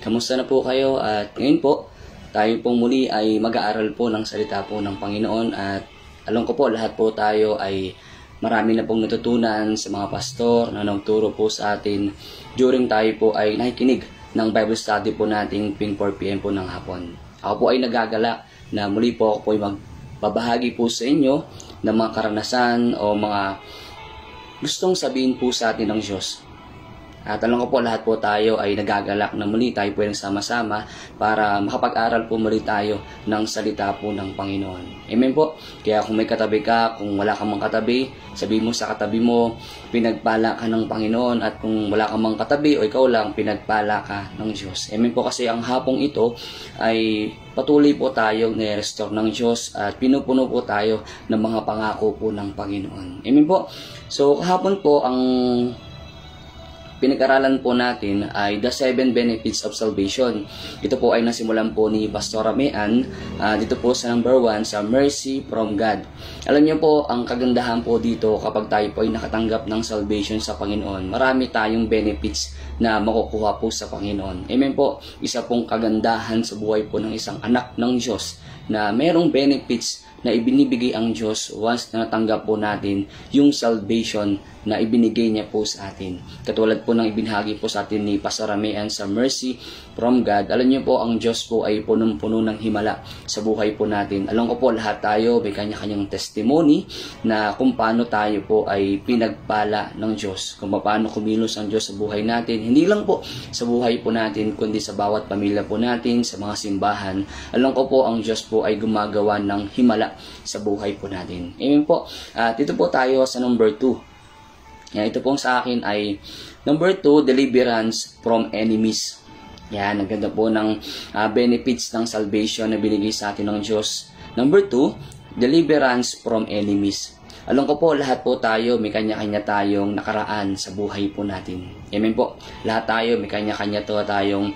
Kamusta na po kayo? At ngayon po, tayo pong muli ay mag-aaral po ng salita po ng Panginoon. At alam ko po, lahat po tayo ay marami na pong natutunan sa mga pastor na nagturo po sa atin during tayo po ay nakikinig ng Bible study po nating 4 PM po ng hapon. Ako po ay nagagala na muli po ako po ay magbabahagi po sa inyo ng mga karanasan o mga gustong sabihin po sa atin ng Diyos. At alam ko po, lahat po tayo ay nagagalak na muli tayo pwedeng sama-sama para makapag-aral po muli tayo ng salita po ng Panginoon. Amen po. Kaya kung may katabi ka, kung wala ka mang katabi, sabihin mo sa katabi mo, pinagpala ka ng Panginoon. At kung wala ka mang katabi o ikaw lang, pinagpala ka ng Diyos. Amen po, kasi ang hapong ito ay patuloy po tayong nire-restore ng Diyos at pinupuno po tayo ng mga pangako po ng Panginoon. Amen po. So kahapon po ang pinag-aralan po natin ay the 7 benefits of salvation. Ito po ay nasimulan po ni Pastor Amean dito po sa number 1 sa mercy from God. Alam niyo po, ang kagandahan po dito kapag tayo po ay nakatanggap ng salvation sa Panginoon, marami tayong benefits na makukuha po sa Panginoon. Amen po. Isa pong kagandahan sa buhay po ng isang anak ng Diyos na merong benefits na ibinibigay ang Diyos once na natanggap po natin yung salvation na ibinigay niya po sa atin. Katulad po ng ibinahagi po sa atin ni Pastor Amean sa mercy from God. Alam niyo po, ang Diyos po ay punong-puno ng himala sa buhay po natin. Alam ko po, lahat tayo may kanya-kanyang testimony na kung paano tayo po ay pinagpala ng Diyos. Kung paano kumilos ang Diyos sa buhay natin. Hindi lang po sa buhay po natin, kundi sa bawat pamilya po natin, sa mga simbahan. Alam ko po, ang Diyos po ay gumagawa ng himala sa buhay po natin. Amen po. At ito po tayo sa number 2. Yan, ito pong sa akin ay number 2, deliverance from enemies. Yan, ang ganda po ng benefits ng salvation na binigay sa atin ng Diyos. Number 2, deliverance from enemies. Alam ko po, lahat po tayo may kanya-kanya tayong nakaraan sa buhay po natin. Amen po. Lahat tayo may kanya-kanya tayong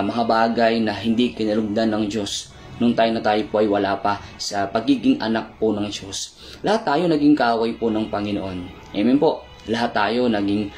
mga bagay na hindi kinalugdan ng Diyos nung tayo po ay wala pa sa pagiging anak po ng Diyos. Lahat tayo naging kaaway po ng Panginoon. Amen po. Lahat tayo naging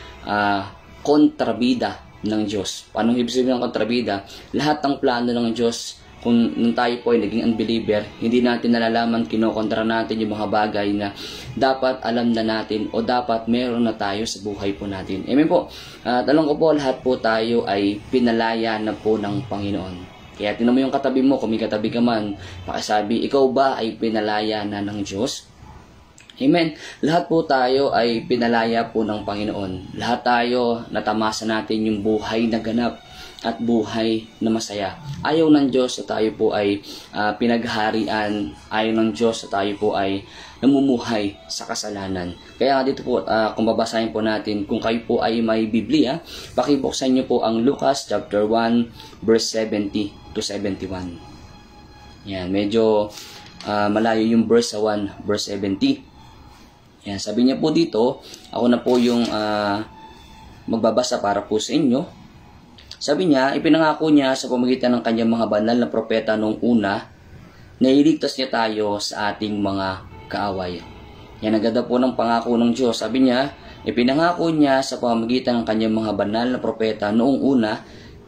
kontrabida ng Diyos. Paano ibig sabihin ng kontrabida? Lahat ng plano ng Diyos, kung nung tayo po ay naging unbeliever, hindi natin nalalaman, kinokontra natin yung mga bagay na dapat alam na natin o dapat meron na tayo sa buhay po natin. Amen po. At alam ko po, lahat po tayo ay pinalaya na po ng Panginoon. Kaya tinan mo yung katabi mo, kung may katabi ka man, pakisabi, ikaw ba ay pinalaya na ng Diyos? Amen. Lahat po tayo ay pinalaya po ng Panginoon. Lahat tayo natamasa natin yung buhay na ganap at buhay na masaya. Ayaw ng Diyos na tayo po ay pinagharian. Ayaw ng Diyos na tayo po ay namumuhay sa kasalanan. Kaya dito po, kung babasahin po natin, kung kayo po ay may Biblia, pakibuksan niyo po ang Lucas chapter 1 verse 70 to 71. Yan, medyo malayo yung verse 1, verse 70. Yan, sabi niya po dito, ako na po yung magbabasa para po sa inyo. Sabi niya, ipinangako niya sa pamamagitan ng kanyang mga banal na propeta noong una na iligtas niya tayo sa ating mga kaaway. Yan, ang ganda po ng pangako ng Diyos. Sabi niya, ipinangako niya sa pamamagitan ng kanyang mga banal na propeta noong una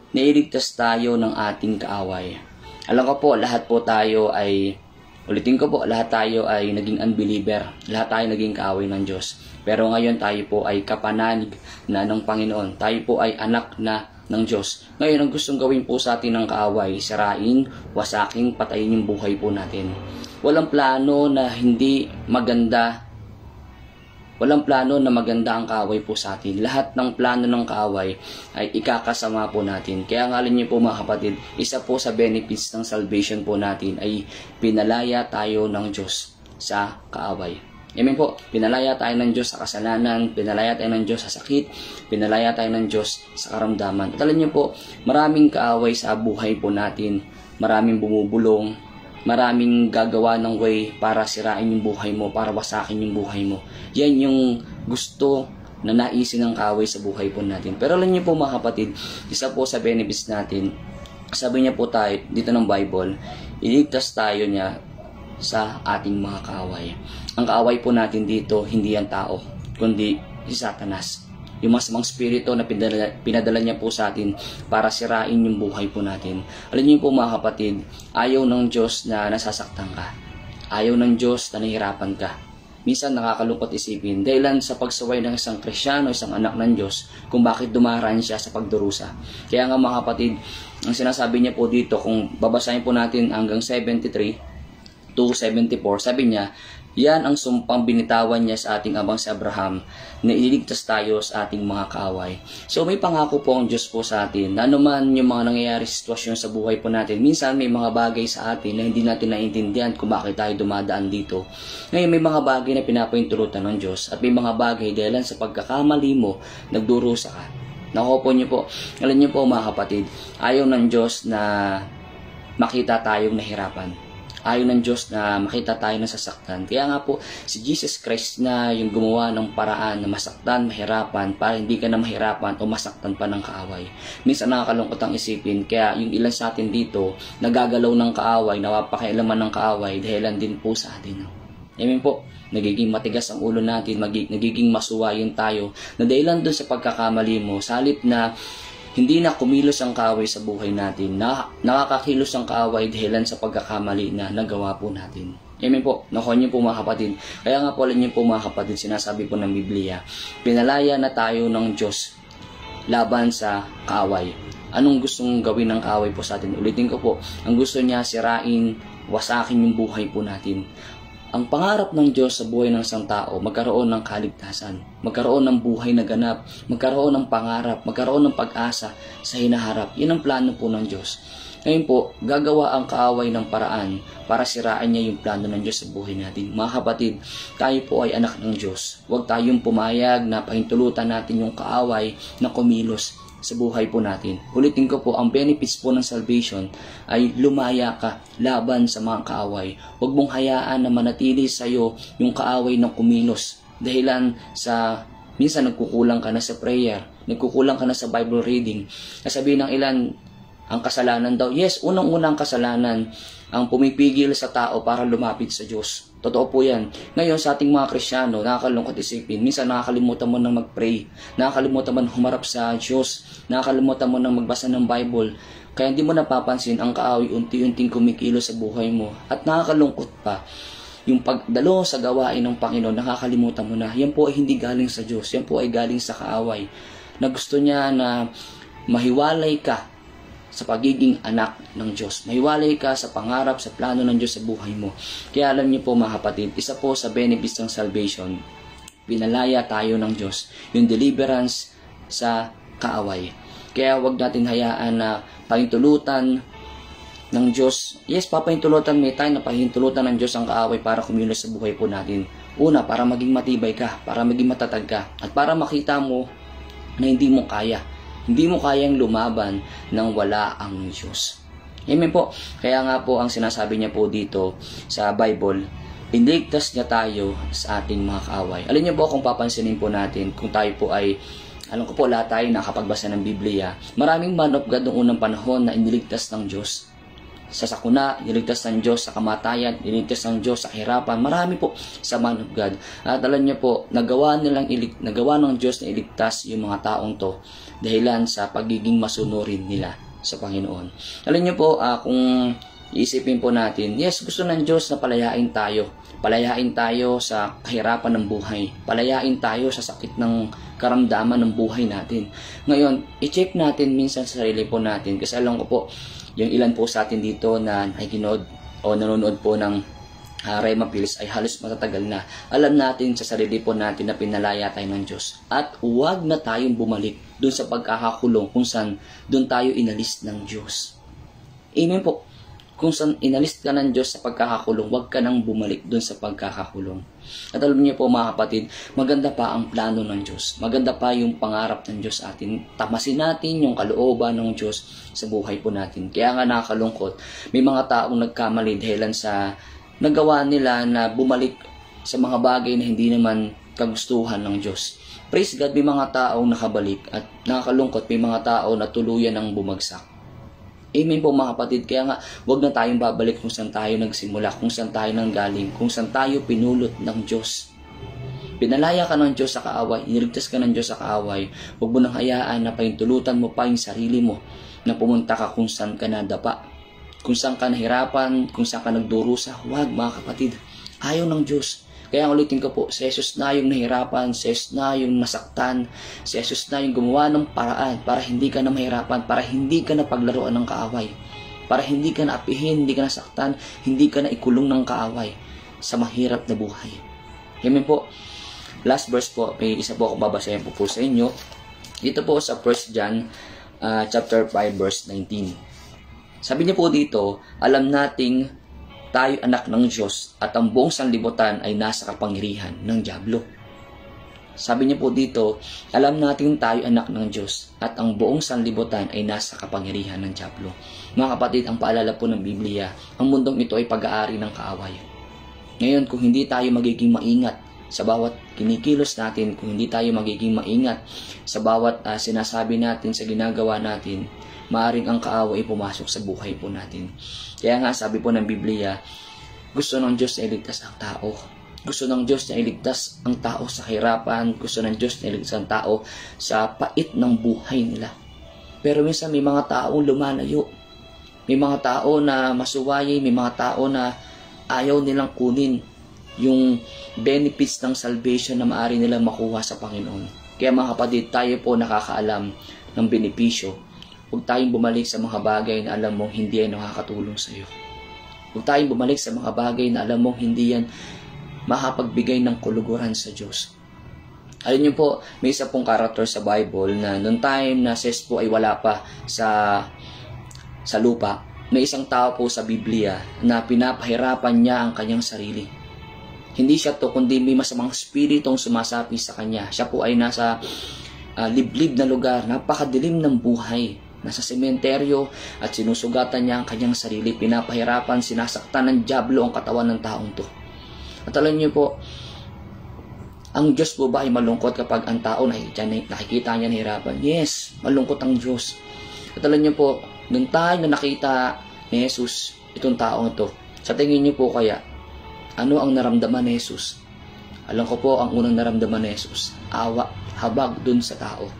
na iligtas tayo ng ating kaaway. Alam ko po, lahat po tayo ay ulitin ko po, lahat tayo ay naging unbeliever. Lahat tayo naging kaaway ng Diyos. Pero ngayon tayo po ay kapanalig na ng Panginoon. Tayo po ay anak na ng Diyos. Ngayon, ang gustong gawin po sa atin ng kaaway, sirain, wasaking, patayin yung buhay po natin. Walang plano na hindi maganda. Walang plano na maganda ang kaaway po sa atin. Lahat ng plano ng kaaway ay ikakasama po natin. Kaya nga niyo po mga kapatid, isa po sa benefits ng salvation po natin ay pinalaya tayo ng Diyos sa kaaway. Amen po. Pinalaya tayo ng Diyos sa kasalanan, pinalaya tayo ng Diyos sa sakit, pinalaya tayo ng Diyos sa karamdaman. At alam niyo po, maraming kaaway sa buhay po natin, maraming bumubulong, maraming gagawa ng way para sirain yung buhay mo, para wasakin yung buhay mo. Yan yung gusto na naisin ng kaaway sa buhay po natin. Pero alam niyo po mga kapatid, isa po sa benefits natin, sabi niya po tayo dito ng Bible, iligtas tayo niya sa ating mga kaaway. Ang kaaway po natin dito, hindi ang tao, kundi si Satanas. yung masamang spirito na pinadala niya po sa atin para sirain yung buhay po natin. Alam niyo po mga kapatid, ayaw ng Diyos na nasasaktan ka. Ayaw ng Diyos na nahihirapan ka. Minsan nakakalungkot isipin dahilan sa pagsuway ng isang Kristiyano, isang anak ng Diyos, kung bakit dumaraan siya sa pagdurusa. Kaya nga mga kapatid, ang sinasabi niya po dito, kung babasahin po natin hanggang 73 to 74, sabi niya, yan ang sumpang binitawan niya sa ating abang si Abraham na ililigtas tayo sa ating mga kaaway. So may pangako po ang Diyos po sa atin na anuman yung mga nangyayari sitwasyon sa buhay po natin. Minsan may mga bagay sa atin na hindi natin naiintindihan kung bakit tayo dumadaan dito. Ngayon may mga bagay na pinapahintulutan ng Diyos at may mga bagay dahil sa pagkakamali mo, nagdurusa ka. Naku po niyo po, alam niyo po mga kapatid, ayaw ng Diyos na makita tayong nahirapan. Ayaw ng Diyos na makita tayo nasasaktan. Kaya nga po, si Jesus Christ na yung gumawa ng paraan na masaktan, mahirapan, para hindi ka na mahirapan o masaktan pa ng kaaway. Minsan nakakalungkot ang isipin, kaya yung ilan sa atin dito, nagagalaw ng kaaway, napapakialaman ng kaaway, dahilan din po sa atin. Amen po, nagiging matigas ang ulo natin, nagiging masuwayin tayo, na dahilan doon sa pagkakamali mo, sa halip na hindi na kumilos ang kaaway sa buhay natin, nakakakilos ang kaaway dahilan sa pagkakamali na nagawa po natin. Amen po, nakuha niyo po mga kapatid. Kaya nga po alam niyo po mga kapatid, sinasabi po ng Biblia, pinalaya na tayo ng Diyos laban sa kaaway. Anong gustong gawin ng kaaway po sa atin? Ulitin ko po, ang gusto niya sirain, wasakin yung buhay po natin. Ang pangarap ng Diyos sa buhay ng isang tao, magkaroon ng kaligtasan, magkaroon ng buhay na ganap, magkaroon ng pangarap, magkaroon ng pag-asa sa hinaharap. Yan ang plano po ng Diyos. Ngayon po, gagawa ang kaaway ng paraan para siraan niya yung plano ng Diyos sa buhay natin. Mga kapatid, tayo po ay anak ng Diyos. Huwag tayong pumayag na pahintulutan natin yung kaaway na kumilos sa buhay po natin. Ulitin ko po, ang benefits po ng salvation ay lumaya ka laban sa mga kaaway. Huwag mong hayaan na manatili sa iyo yung kaaway na kumilos. Dahilan sa minsan nagkukulang ka na sa prayer, nagkukulang ka na sa Bible reading. Sabihin ng ilan, ang kasalanan daw. Yes, unang-unang kasalanan ang pumipigil sa tao para lumapit sa Diyos. Totoo po yan. Ngayon sa ating mga Kristiyano, nakakalungkot isipin, minsan nakakalimutan mo nang mag-pray, nakakalimutan mo nang humarap sa Diyos, nakakalimutan mo nang magbasa ng Bible, kaya hindi mo napapansin ang kaaway unti-unting kumikilo sa buhay mo. At nakakalungkot pa, yung pagdalo sa gawain ng Panginoon, nakakalimutan mo na, yan po ay hindi galing sa Diyos, yan po ay galing sa kaaway, na gusto niya na mahiwalay ka sa pagiging anak ng Diyos. Mahiwalay ka sa pangarap, sa plano ng Diyos sa buhay mo. Kaya alam niyo po mga kapatid, isa po sa benefits ng salvation, pinalaya tayo ng Diyos, yung deliverance sa kaaway. Kaya wag natin hayaan na pahintulutan ng Diyos. Yes, papahintulutan, may time na pahintulutan ng Diyos ang kaaway para kumilos sa buhay po natin. Una, para maging matibay ka, para maging matatag ka, at para makita mo na hindi mo kaya. Hindi mo kayang lumaban nang wala ang Diyos. Amen po. Kaya nga po ang sinasabi niya po dito sa Bible, iniligtas niya tayo sa ating mga kaaway. Alam niyo po kung papansinin po natin, kung tayo po ay, alam ko po lahat tayo nakapagbasa ng Biblia, maraming man of God noong unang panahon na iniligtas ng Diyos. Sa sakuna, iniligtas ng Diyos sa kamatayan, iniligtas ng Diyos sa kahirapan. Marami po sa man of God. At alam niyo po, nagawa ng Diyos na iligtas yung mga taong to dahilan sa pagiging masunurin nila sa Panginoon. Alam niyo po, kung iisipin po natin, yes, gusto ng Diyos na palayain tayo. Palayain tayo sa kahirapan ng buhay. Palayain tayo sa sakit ng karamdaman ng buhay natin. Ngayon, i-check natin minsan sa sarili po natin. Kasi alam ko po, yung ilan po sa atin dito na nakikinood o nanonood po ng Rema Pills ay halos matatagal na. Alam natin sa sarili po natin na pinalaya tayo ng Diyos. At huwag na tayong bumalik dun sa pagkakakulong kung saan dun tayo inalis ng Diyos. Amen po. Kung saan inalis ka ng Diyos sa pagkakakulong, huwag ka nang bumalik dun sa pagkakakulong. At alam niyo po mga kapatid, maganda pa ang plano ng Diyos. Maganda pa yung pangarap ng Diyos sa atin. Tamasin natin yung kalooban ng Diyos sa buhay po natin. Kaya nga nakakalungkot, may mga taong nagkamali dahilan sa nagawa nila na bumalik sa mga bagay na hindi naman kagustuhan ng Diyos. Praise God, may mga taong nakabalik at nakakalungkot, may mga tao na tuluyan ang bumagsak. Amen po mga kapatid. Kaya nga, huwag na tayong babalik kung saan tayo nagsimula, kung saan tayo nanggaling, kung saan tayo pinulot ng Diyos. pinalaya ka ng Diyos sa kaaway, iniligtas ka ng Diyos sa kaaway, huwag mo nang hayaan na pahintulutan mo pa yung sarili mo na pumunta ka kung saan ka nadapa, kung saan ka nahirapan, kung saan ka nagdurusa. Huwag, mga kapatid. Ayaw ng Diyos. Kaya ulitin ko po, si Jesus na yung nahirapan, si Jesus na yung nasaktan, si Jesus na yung gumawa ng paraan para hindi ka na mahirapan, para hindi ka na paglaruan ng kaaway, para hindi ka na apihin, hindi ka nasaktan, hindi ka na ikulong ng kaaway sa mahirap na buhay. Amen po. Last verse po, may isa po ako babasahin po sa inyo. Dito po sa 1 John chapter 5 verse 19. Sabi niya po dito, alam nating tayo anak ng Diyos at ang buong sanlibutan ay nasa kapangyarihan ng dyablo. Sabi niya po dito, alam natin tayo anak ng Diyos at ang buong sanlibutan ay nasa kapangyarihan ng dyablo. Mga kapatid, ang paalala po ng Biblia, ang mundong ito ay pag-aari ng kaaway. Ngayon, kung hindi tayo magiging maingat sa bawat kinikilos natin, kung hindi tayo magiging maingat sa bawat sinasabi natin, sa ginagawa natin, maaring ang kaaway pumasok sa buhay po natin. Kaya nga sabi po ng Biblia, gusto ng Diyos na iligtas ang tao. Gusto ng Diyos na iligtas ang tao sa kahirapan. Gusto ng Diyos na iligtas ang tao sa pait ng buhay nila. Pero minsan may mga taong lumalayo. May mga tao na masuwayi, may mga tao na ayaw nilang kunin yung benefits ng salvation na maaari nilang makuha sa Panginoon. Kaya mga kapatid, tayo po nakakaalam ng benepisyo. Huwag tayong bumalik sa mga bagay na alam mong hindi yan nakakatulong sa iyo. Huwag tayong bumalik sa mga bagay na alam mong hindi yan makapagbigay ng kuluguran sa Diyos. Alam niyo po, may isa pong character sa Bible na noong time na si Jesus po ay wala pa sa lupa, may isang tao po sa Biblia na pinapahirapan niya ang kanyang sarili. Hindi siya to, kundi may masamang spiritong sumasapi sa kanya. Siya po ay nasa liblib na lugar, napakadilim ng buhay. Nasa sementeryo at sinusugatan niya ang kanyang sarili, pinapahirapan, sinasaktan ng dyablo ang katawan ng taong to. At alam niyo po, ang Diyos po ba ay malungkot kapag ang tao nakikita niya nahirapan? Yes, malungkot ang Diyos. At alam niyo po, nung tayo na nakita ni Jesus, itong taong ito, sa tingin niyo po kaya, ano ang naramdaman ni Jesus? Alam ko po, ang unang naramdaman ni Jesus, awa, habag dun sa tao.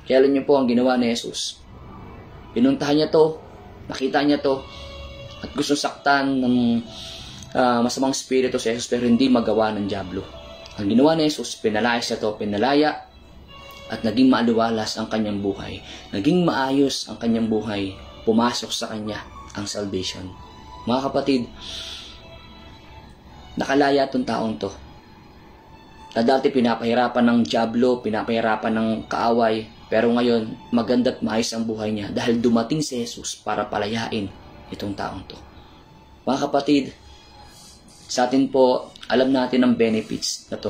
Kaya alam niyo po, ang ginawa ni Jesus, pinuntahan niya to, nakita niya to, at gusto saktan ng masamang spirito si Jesus, pero hindi magawa ng dyablo. Ang ginawa ni Jesus, pinalaya siya to, pinalaya, at naging maaliwalas ang kanyang buhay. Naging maayos ang kanyang buhay. Pumasok sa kanya ang salvation. Mga kapatid, nakalaya itong taong to. Na dati pinapahirapan ng dyablo, pinapahirapan ng kaaway, pero ngayon, maganda at maayos ang buhay niya dahil dumating si Jesus para palayain itong taong to. Mga kapatid, sa atin po, alam natin ang benefits na to.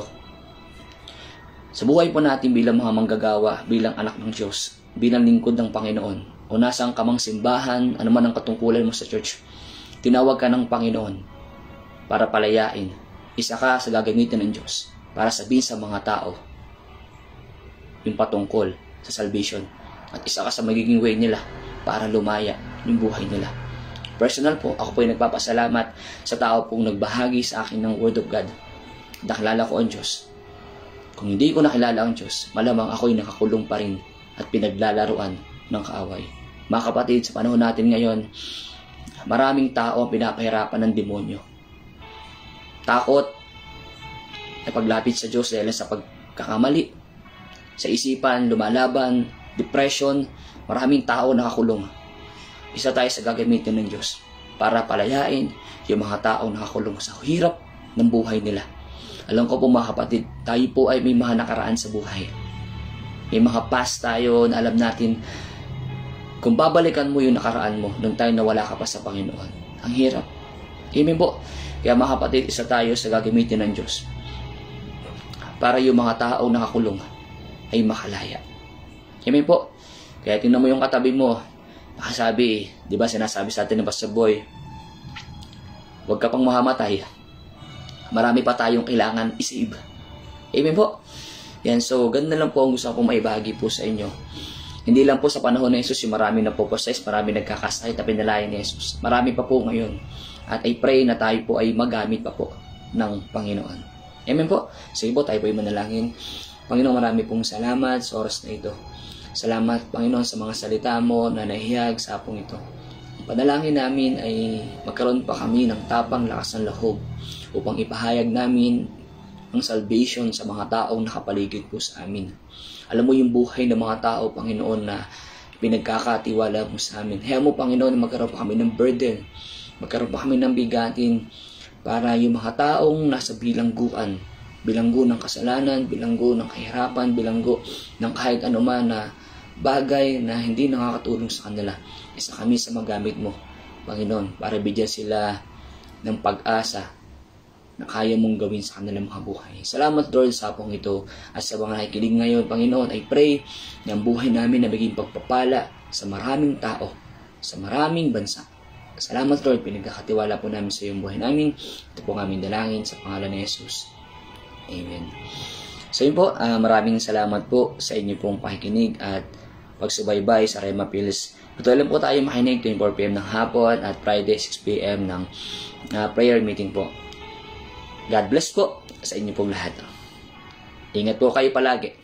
Sa buhay po natin bilang mga manggagawa, bilang anak ng Diyos, bilang lingkod ng Panginoon, o nasang kamang simbahan, anuman ang katungkulan mo sa church, tinawag ka ng Panginoon para palayain. Isa ka sa gagamitin ng Diyos para sabihin sa mga tao yung patungkol sa salvation. At isa ka sa magiging way nila para lumaya yung buhay nila. Personal po, ako po ay nagpapasalamat sa tao pong nagbahagi sa akin ng Word of God. Nakilala ko ang Diyos. Kung hindi ko nakilala ang Diyos, malamang ako ay nakakulong pa rin at pinaglalaruan ng kaaway. Mga kapatid, sa panahon natin ngayon, maraming tao ang pinapahirapan ng demonyo. Takot ay paglapit sa Diyos dahil sa pagkakamali. Sa isipan, lumalaban, depression, maraming tao nakakulong. Isa tayo sa gagamitin ng Diyos para palayain yung mga taong nakakulong sa hirap ng buhay nila. Alam ko po mga kapatid, tayo po ay may mga nakaraan sa buhay. May mga past tayo na alam natin, kung babalikan mo yung nakaraan mo, nung tayo nawala ka pa sa Panginoon. Ang hirap. Amen po. Kaya mga kapatid, isa tayo sa gagamitin ng Diyos para yung mga taong nakakulong ay makalaya. Amen po. Kaya tingnan mo yung katabi mo, nakasabi, di ba sinasabi sa atin ng Pastor Boy, huwag ka pang mahamatay. Marami pa tayong kailangan isave. Amen po. Yan, so ganda lang po ang gusto kong maibahagi po sa inyo. Hindi lang po sa panahon ni Jesus yung marami na po-possess, marami nagkakasakit na pinalaya ni Jesus. Marami pa po ngayon. At I pray na tayo po ay magamit pa po ng Panginoon. Amen po. Sige po, tayo po ay manalangin. Panginoon, marami pong salamat sa oras na ito. Salamat, Panginoon, sa mga salita mo na nahihag sa hapong ito. Ang panalangin namin ay magkaroon pa kami ng tapang lakas ng loob upang ipahayag namin ang salvation sa mga taong nakapaligid po sa amin. Alam mo yung buhay ng mga tao, Panginoon, na pinagkakatiwala mo sa amin. Hayaan mo, Panginoon, na magkaroon pa kami ng burden, magkaroon pa kami ng bigatin para yung mga taong nasa bilangguan, bilanggo ng kasalanan, bilanggo ng kahirapan, bilanggo ng kahit anuman na bagay na hindi nakakatulong sa kanila. Isa kami sa magamit mo, Panginoon, para bigyan sila ng pag-asa na kaya mong gawin sa kanilang mga buhay. Salamat, Lord, sa hapong ito at sa mga nakikinig ngayon, Panginoon. I pray na ang buhay namin na maging pagpapala sa maraming tao, sa maraming bansa. Salamat, Lord, pinagkakatiwala po namin sa iyong buhay namin. Ito po ang aming dalangin sa pangalan ni Jesus. Amen. So yun po, maraming salamat po sa inyo pong pakikinig at pagsubaybay sa Rema Pills. Patuloy lang po tayo makinig 24 PM ng hapon at Friday 6 PM ng prayer meeting po. God bless po sa inyo pong lahat. Ingat po kayo palagi.